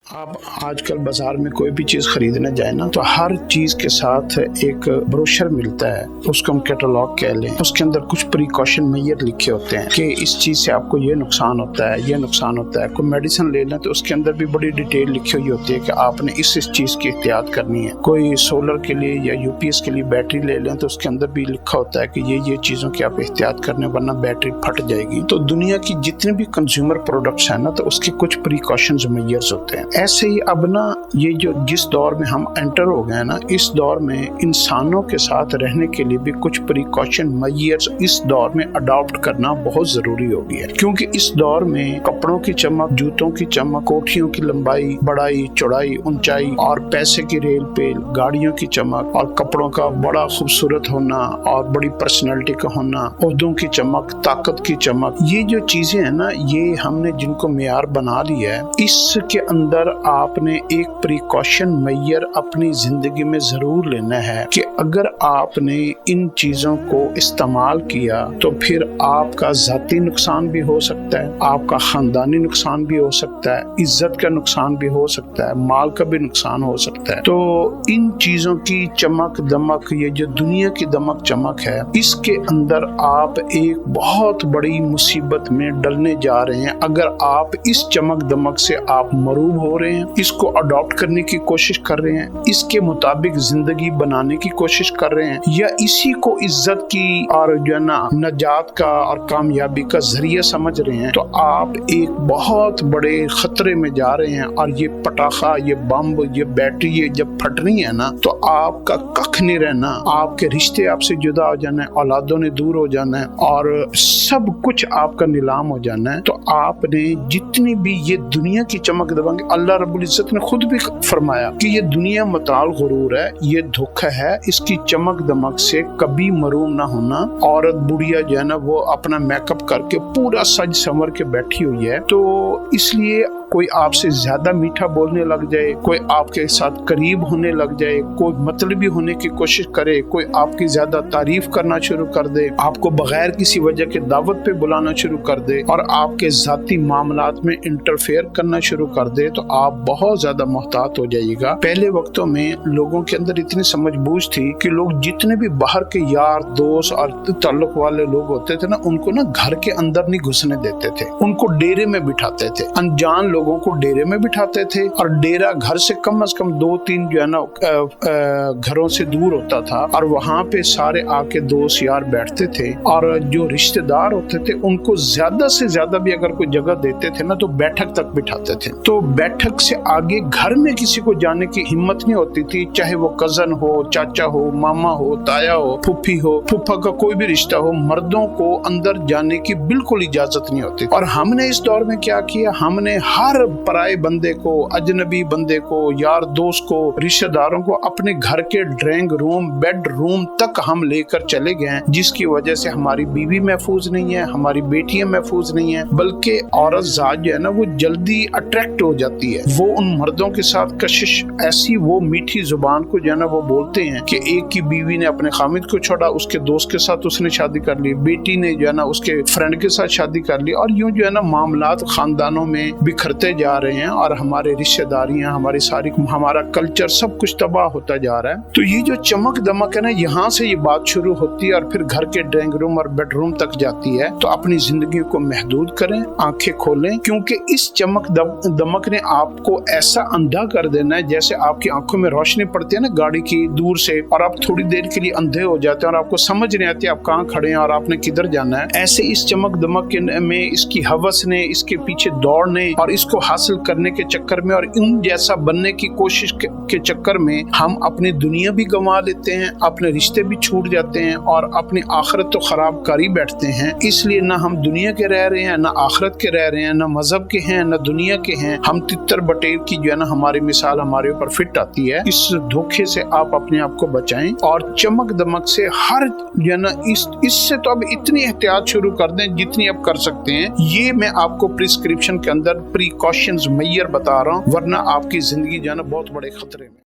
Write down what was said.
आप आजकल बाजार में कोई भी चीज़ खरीदने जाए ना तो हर चीज़ के साथ एक ब्रोशर मिलता है, उसको हम कैटलॉग कह लें। उसके अंदर कुछ प्रिकॉशन मेजर लिखे होते हैं कि इस चीज़ से आपको ये नुकसान होता है, ये नुकसान होता है। कोई मेडिसिन ले लें तो उसके अंदर भी बड़ी डिटेल लिखी हुई होती है कि आपने इस चीज़ की एहतियात करनी है। कोई सोलर के लिए या यूपीएस के लिए बैटरी ले लें तो उसके अंदर भी लिखा होता है कि ये चीज़ों की आप एहतियात करने वरना बैटरी फट जाएगी। तो दुनिया की जितने भी कंज्यूमर प्रोडक्ट्स हैं ना तो उसके कुछ प्रिकॉशंस मेजर्स होते हैं। ऐसे ही अब ना ये जो जिस दौर में हम एंटर हो गए ना, इस दौर में इंसानों के साथ रहने के लिए भी कुछ प्रिकॉशन मेजर्स इस दौर में अडॉप्ट करना बहुत जरूरी हो गया है। क्योंकि इस दौर में कपड़ों की चमक, जूतों की चमक, कोठियों की लंबाई, बड़ाई, चौड़ाई, ऊंचाई और पैसे की रेल पेल, गाड़ियों की चमक और कपड़ों का बड़ा खूबसूरत होना और बड़ी पर्सनैलिटी का होना, ओहदों की चमक, ताकत की चमक, ये जो चीजें हैं ना, ये हमने जिनको मेयार बना लिया है, इसके अंदर आपने एक प्रिकॉशन मेजर अपनी जिंदगी में जरूर लेना है कि अगर आपने इन चीजों को इस्तेमाल किया तो फिर आपका जाती नुकसान भी हो सकता है, आपका खानदानी नुकसान भी हो सकता है, इज्जत का नुकसान भी हो सकता है, माल का भी नुकसान हो सकता है। तो इन चीजों की चमक दमक, ये जो दुनिया की दमक चमक है, इसके अंदर आप एक बहुत बड़ी मुसीबत में डलने जा रहे हैं अगर आप इस चमक दमक से आप मरूब हो रहे हैं, इसको अडॉप्ट करने की कोशिश कर रहे हैं, इसके मुताबिक जिंदगी बनाने की कोशिश कर रहे हैं, या इसी को इज्जत की और जो है ना नजात का और कामयाबी का जरिया समझ रहे हैं, तो आप एक बहुत बड़े खतरे में जा रहे हैं। और ये पटाखा, ये बम, ये बैटरी, ये जब फटनी है ना तो आपका कख नहीं रहना, आपके रिश्ते आपसे जुदा हो जाना है, औलादों ने दूर हो जाना है और सब कुछ आपका नीलाम हो जाना है। तो आपने जितनी भी ये दुनिया की चमक दमक, अल्लाह रब्बुल इज्जत ने खुद भी फरमाया कि ये दुनिया मताल गुरूर है, ये धोखा है, इसकी चमक दमक से कभी मरूम ना होना। औरत बुढ़िया जो है ना वो अपना मेकअप करके पूरा सज संवर के बैठी हुई है, तो इसलिए कोई आपसे ज्यादा मीठा बोलने लग जाए, कोई आपके साथ करीब होने लग जाए, कोई मतलबी होने की कोशिश करे, कोई आपकी ज्यादा तारीफ करना शुरू कर दे, आपको बगैर किसी वजह के दावत पे बुलाना शुरू कर दे और आपके जाती मामलात में इंटरफेयर करना शुरू कर दे, तो आप बहुत ज्यादा मोहतात हो जाइएगा। पहले वक्तों में लोगों के अंदर इतनी समझ बूझ थी कि लोग जितने भी बाहर के यार दोस्त और ताल्लुक वाले लोग होते थे ना, उनको ना घर के अंदर नहीं घुसने देते थे, उनको डेरे में बिठाते थे, अनजान लोगों को डेरे में बिठाते थे। और डेरा घर से कम 2-3 जो है ना घरों से दूर होता था और वहाँ पे सारे आके दोस्त यार बैठते थे और जो रिश्तेदार होते थे उनको ज्यादा से ज्यादा भी अगर कोई जगह देते थे ना तो बैठक तक बिठाते थे। तो बैठक से आगे घर में किसी को जाने की हिम्मत नहीं होती थी, चाहे वो कजन हो, चाचा हो, मामा हो, ताया हो, फूफी हो, फूफा का कोई भी रिश्ता हो, मर्दों को अंदर जाने की बिल्कुल इजाजत नहीं होती। और हमने इस दौर में क्या किया, हमने हर पराए बंदे को, अजनबी बंदे को, यार दोस्त को, रिश्तेदारों को अपने घर के ड्राइंग रूम, बेडरूम तक हम लेकर चले गए, जिसकी वजह से हमारी बीवी महफूज नहीं है, हमारी बेटियां महफूज नहीं है, बल्कि औरत जात जो है ना वो जल्दी अट्रैक्ट हो जाती है। वो उन मर्दों के साथ कशिश, ऐसी वो मीठी जुबान को जो है ना वो बोलते हैं कि एक की बीवी ने अपने खामिद को छोड़ा, उसके दोस्त के साथ उसने शादी कर ली, बेटी ने जो है ना उसके फ्रेंड के साथ शादी कर ली, और यूं जो है ना मामलात खानदानों में बिखरते जा रहे हैं और हमारे रिश्तेदारियां, हमारी सारी, हमारा कल्चर, सब कुछ तबाह होता जा रहा है। तो ये जो चमक दमक है ना, यहाँ से ये बात शुरू होती है और फिर घर के ड्राइंग रूम और बेडरूम तक जाती है। तो अपनी जिंदगी को महदूद करें, आंखें खोलें, क्योंकि इस चमक दमक ने आपको ऐसा अंधा कर देना है जैसे आपकी आंखों में रोशनी पड़ती है ना गाड़ी की दूर से, और आप थोड़ी देर के लिए अंधे हो जाते हैं और आपको समझ नहीं आती आप कहाँ खड़े हैं और आपने किधर जाना है। ऐसे इस चमक दमक में इसकी हवस ने, इसके पीछे दौड़ने और इसको हासिल करने के चक्कर में और इन जैसा बनने की कोशिश के चक्कर में हम अपनी दुनिया भी गंवा लेते हैं, अपने रिश्ते भी छूट जाते हैं और अपनी आखिरत तो खराब कर ही बैठते हैं। इसलिए ना हम दुनिया के रह रहे हैं, ना आखिरत के रह रहे हैं, ना मजहब के हैं, ना दुनिया के हैं। हम तितर बटेर की जो है ना हमारी मिसाल हमारे ऊपर फिट आती है। इस धोखे से आप अपने आप को बचाएं और चमक दमक से हर जो है ना इससे तो अब इतनी एहतियात शुरू कर दें जितनी आप कर सकते हैं। ये मैं आपको प्रिस्क्रिप्शन के अंदर प्रिकॉशंस मेजर बता रहा हूँ, वरना आपकी जिंदगी जो है ना बहुत बड़े खतरे में।